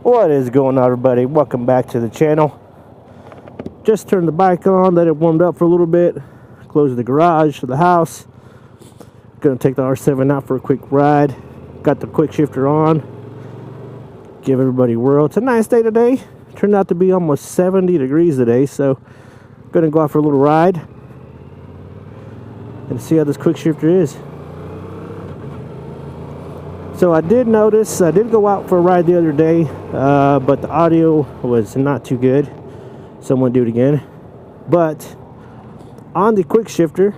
What is going on, everybody? Welcome back to the channel. Just turned the bike on, let it warm up for a little bit, close the garage to the house. Gonna take the R7 out for a quick ride. Got the quick shifter on. Give everybody a whirl. It's a nice day today. Turned out to be almost 70 degrees today, so gonna go out for a little ride and see how this quick shifter is. So I did notice, I did go out for a ride the other day, but the audio was not too good. So I'm going to do it again. But on the quick shifter,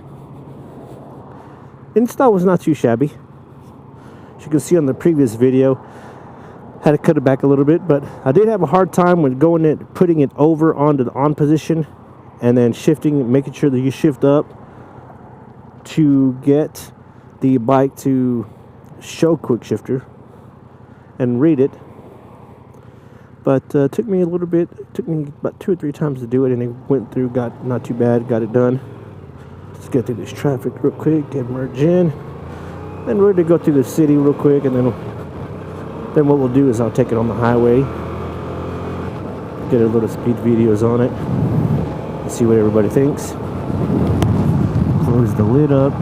install was not too shabby. As you can see on the previous video, had to cut it back a little bit, but I did have a hard time with putting it over onto the on position and then shifting, making sure that you shift up to get the bike to show quick shifter and read it. But took me a little bit, took me about 2 or 3 times to do it, and it went through, got not too bad, got it done. Let's get through this traffic real quick, get merged in, then we're going to go through the city real quick, and then what we'll do is I'll take it on the highway, get a little speed videos on it, and see what everybody thinks. Close the lid up.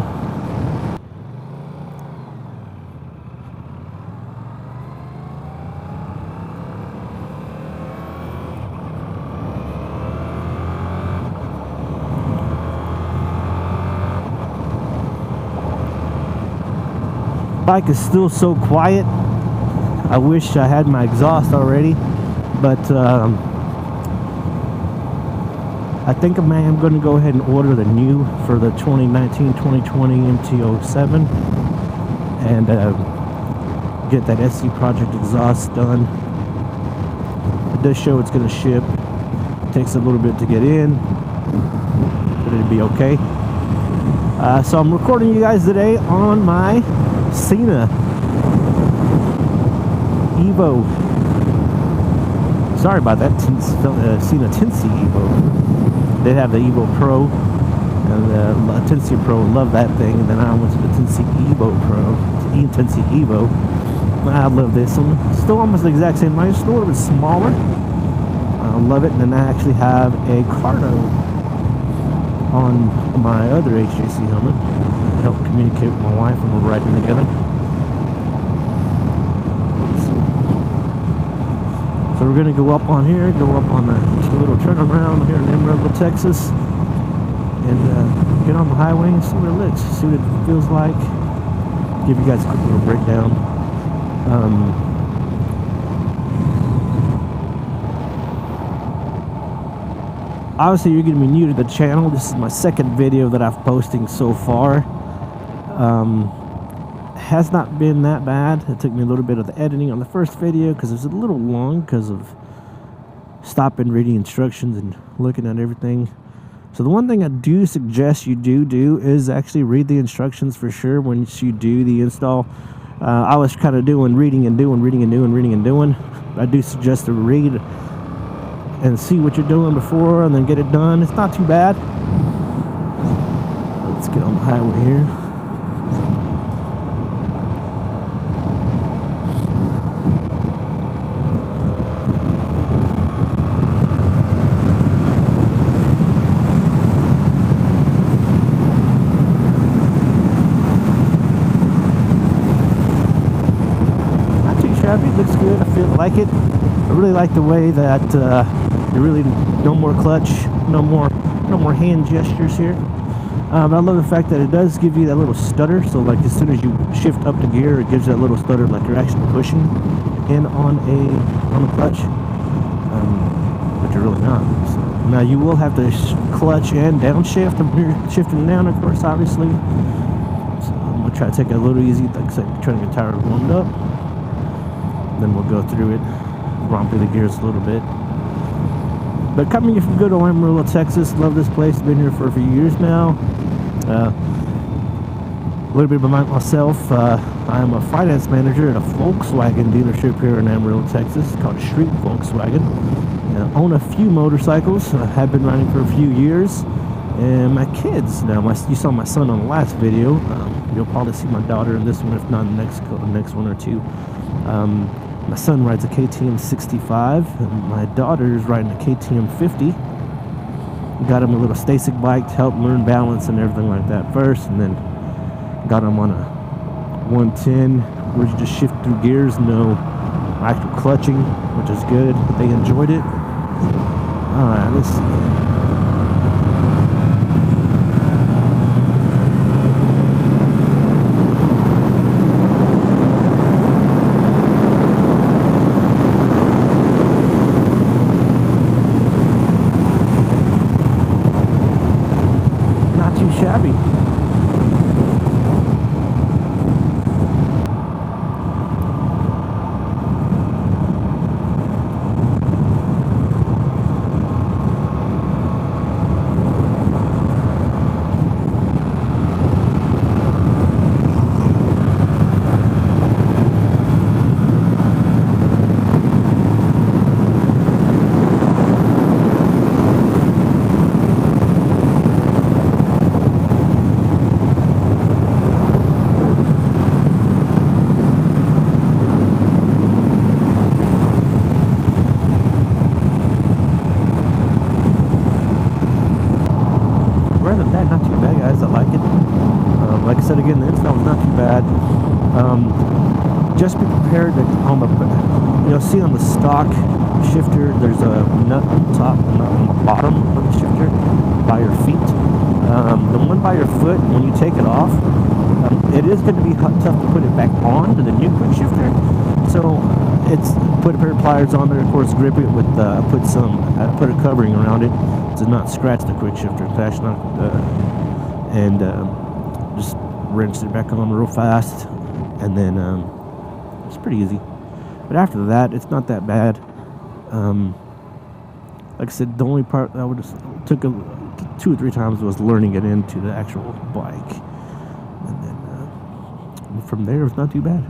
Bike is still so quiet. I wish I had my exhaust already, but I think I'm going to go ahead and order the new for the 2019-2020 MT-07 and get that SC Project exhaust done. It does show it's going to ship. It takes a little bit to get in, but it'll be okay. So I'm recording you guys today on my Sena Evo. Sorry about that. Sena Tensy Evo. They have the Evo Pro and the Tensy Pro. Love that thing. And then I went to the Tensy Evo Pro, Tensy Evo. I love this one. Still almost the exact same. Mine's still a little bit smaller. I love it. And then I actually have a Cardo on my other HJC helmet. Help communicate with my wife when we're riding together. So we're going to go up on here, go up on the little turnaround here in Amarillo, Texas, and get on the highway and see what it looks, see what it feels like. Give you guys a quick little breakdown. Obviously, you're going to be new to the channel. This is my second video that I've posting so far. Has not been that bad. It took me a little bit of the editing on the first video because it was a little long because of stopping, reading instructions and looking at everything. So the one thing I do suggest you do is actually read the instructions for sure once you do the install. I was kind of reading and doing. I do suggest to read and see what you're doing before and then get it done. It's not too bad. Let's get on the highway here. It looks good. I feel like it. I really like the way that you really no more clutch, no more hand gestures here. But I love the fact that it does give you that little stutter. So like as soon as you shift up the gear, it gives you that little stutter, like you're actually pushing in on the clutch, but you're really not. So now you will have to clutch and downshift. And you're shifting down, of course, obviously. So I'm gonna try to take it a little easy, like I said, trying to get tires warmed up. Then we'll go through it, romp through the gears a little bit. But coming from good old Amarillo, Texas, love this place. Been here for a few years now. A little bit about myself. I'm a finance manager at a Volkswagen dealership here in Amarillo, Texas, called Street Volkswagen. I own a few motorcycles. I have been riding for a few years. And my kids, now you saw my son on the last video. You'll probably see my daughter in this one, if not in the next one or two. My son rides a KTM 65, and my daughter's riding a KTM 50. Got him a little Stasic bike to help learn balance and everything like that first, and then got him on a 110 where you just shift through gears, no actual clutching, which is good. They enjoyed it. Alright, let's see. Shabby. Rather than that, not too bad, guys. I like it. Like I said again, the install was not too bad. Just be prepared to, on the, see on the stock shifter, there's a nut on the top, nut on the bottom of the shifter by your feet. The one by your foot, when you take it off, it is going to be tough to put it back on to the new quick shifter. So it's put a pair of pliers on there, of course, grip it with put a covering around it to not scratch the quick shifter, and just wrench it back on real fast, and then it's pretty easy. But after that, it's not that bad. Like I said, the only part that would have took 2 or 3 times was learning it into the actual bike, and then from there, it's not too bad.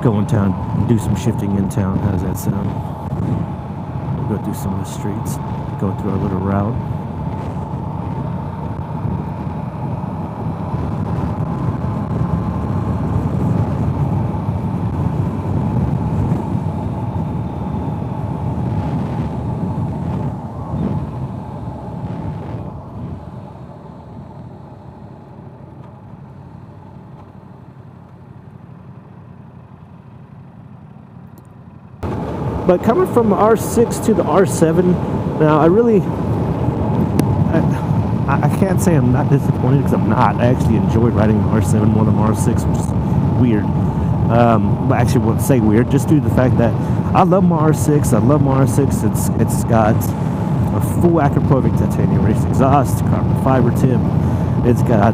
Go in town, do some shifting in town. How does that sound? We'll go through some of the streets, go through our little route. But coming from the R6 to the R7, now I can't say I'm not disappointed, because I'm not. I actually enjoyed riding the R7 more than the R6, which is weird. But actually, I wouldn't say weird, just due to the fact that I love my R6. I love my R6. It's got a full Acropovic titanium race exhaust, carbon fiber tip. It's got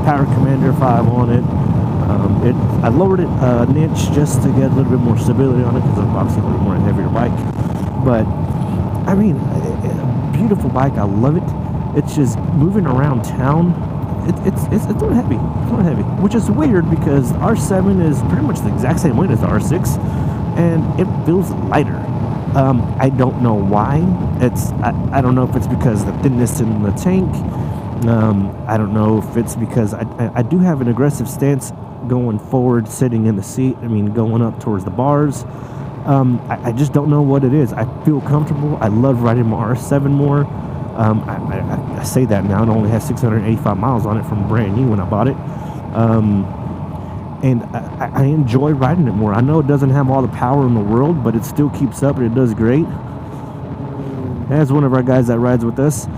Power Commander 5 on it. I lowered it an inch just to get a little bit more stability on it, because it's obviously a little more heavier bike. But I mean, beautiful bike. I love it. It's just moving around town. It's a little heavy. It's a little heavy, which is weird because R7 is pretty much the exact same weight as the R6, and it feels lighter. I don't know why. I don't know if it's because of the thinness in the tank. I don't know if it's because I do have an aggressive stance going forward, sitting in the seat. I mean, going up towards the bars. I just don't know what it is. I feel comfortable. I love riding my R7 more. I say that now. It only has 685 miles on it from brand new when I bought it. And I enjoy riding it more. I know it doesn't have all the power in the world, but it still keeps up and it does great. As one of our guys that rides with us.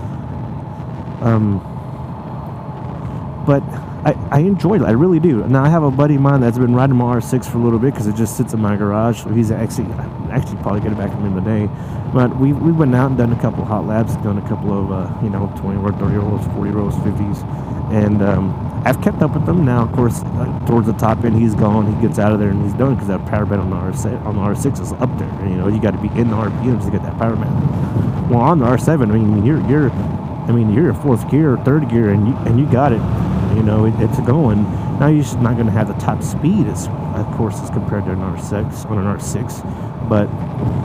But I enjoy it. I really do. Now, I have a buddy of mine that's been riding my R6 for a little bit because it just sits in my garage. So he's actually probably get it back from him today. But we went out and done a couple of hot laps, done a couple of 20 or 30 rolls, 40 rolls, 50s, and I've kept up with them. Now, of course, towards the top end, he's gone. He gets out of there and he's done because that power band on the R6 is up there. And, you know, you got to be in the RPMs to get that power band. Well, on the R7, I mean, you're in fourth gear or third gear, and you got it. You know, it's going. Now you're just not going to have the top speed, as of course, as compared to an R6 on an R6. But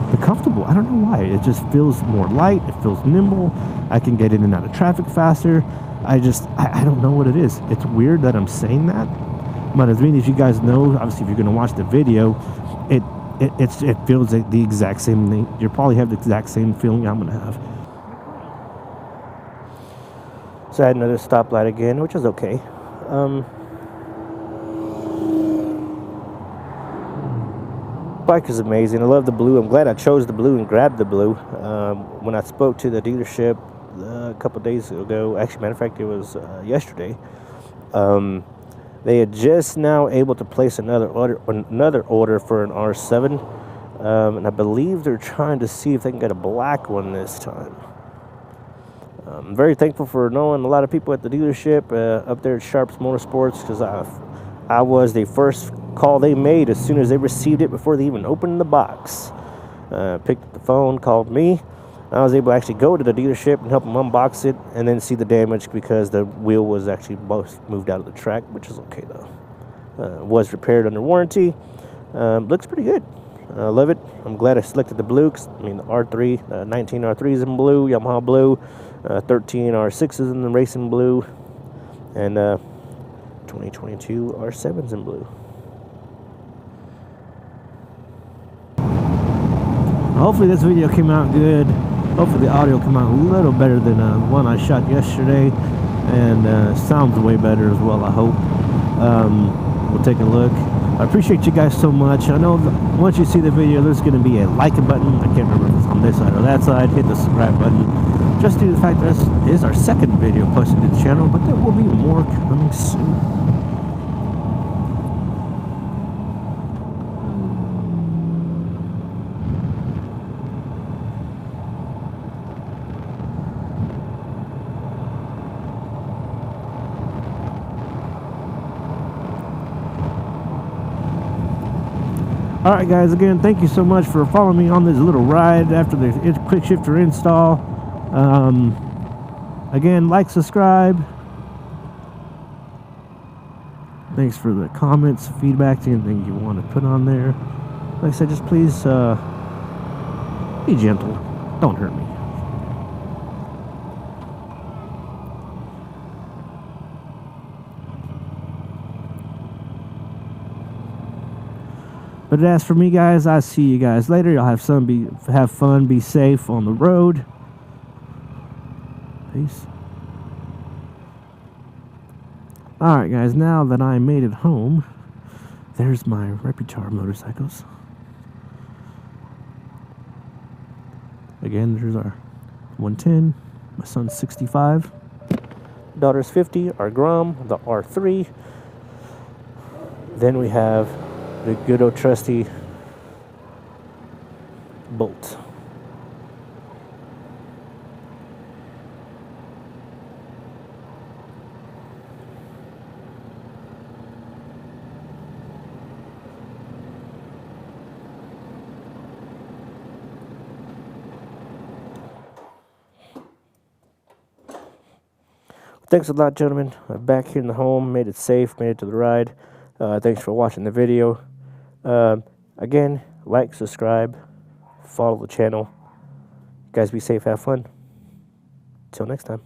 they're comfortable. I don't know why. It just feels more light. It feels nimble. I can get in and out of traffic faster. I don't know what it is. It's weird that I'm saying that, but as many as you guys know, obviously if you're going to watch the video, it feels like the exact same thing. You'll probably have the exact same feeling I'm going to have. So I had another stoplight again, which is okay. Bike is amazing. I love the blue. I'm glad I chose the blue and grabbed the blue. When I spoke to the dealership a couple days ago, actually, matter of fact, it was yesterday. They had just now able to place another order for an R7, and I believe they're trying to see if they can get a black one this time. I'm very thankful for knowing a lot of people at the dealership up there at Sharps Motorsports, because I was the first call they made as soon as they received it, before they even opened the box. Picked up the phone, called me. I was able to actually go to the dealership and help them unbox it, and then see the damage because the wheel was actually both moved out of the track, which is okay though. Was repaired under warranty. Looks pretty good. I love it. I'm glad I selected the blue. I mean, the R3, 19 R3s in blue, Yamaha blue, 13 R6s in the racing blue, and 2022 R7s in blue. Hopefully this video came out good. Hopefully the audio came out a little better than the one I shot yesterday, and sounds way better as well, I hope. We'll take a look. I appreciate you guys so much. I know once you see the video, there's going to be a like button. I can't remember if it's on this side or that side. Hit the subscribe button. Just due to the fact that this is our second video posted to the channel, but there will be more coming soon. Alright guys, again, thank you so much for following me on this little ride after the quick shifter install. Again, like, subscribe. Thanks for the comments, feedback, anything you want to put on there. Like I said, just please be gentle. Don't hurt me. But as for me, guys, I'll see you guys later. Y'all have fun, be safe on the road. Peace. Alright, guys, now that I made it home, there's my Reputar motorcycles. Again, there's our 110, my son's 65, daughter's 50, our Grom, the R3. Then we have the good old trusty Bolt. Thanks a lot, gentlemen. I'm back here in the home, made it safe, made it to the ride. Thanks for watching the video. Again, like, subscribe, follow the channel. You guys be safe, have fun. Till next time.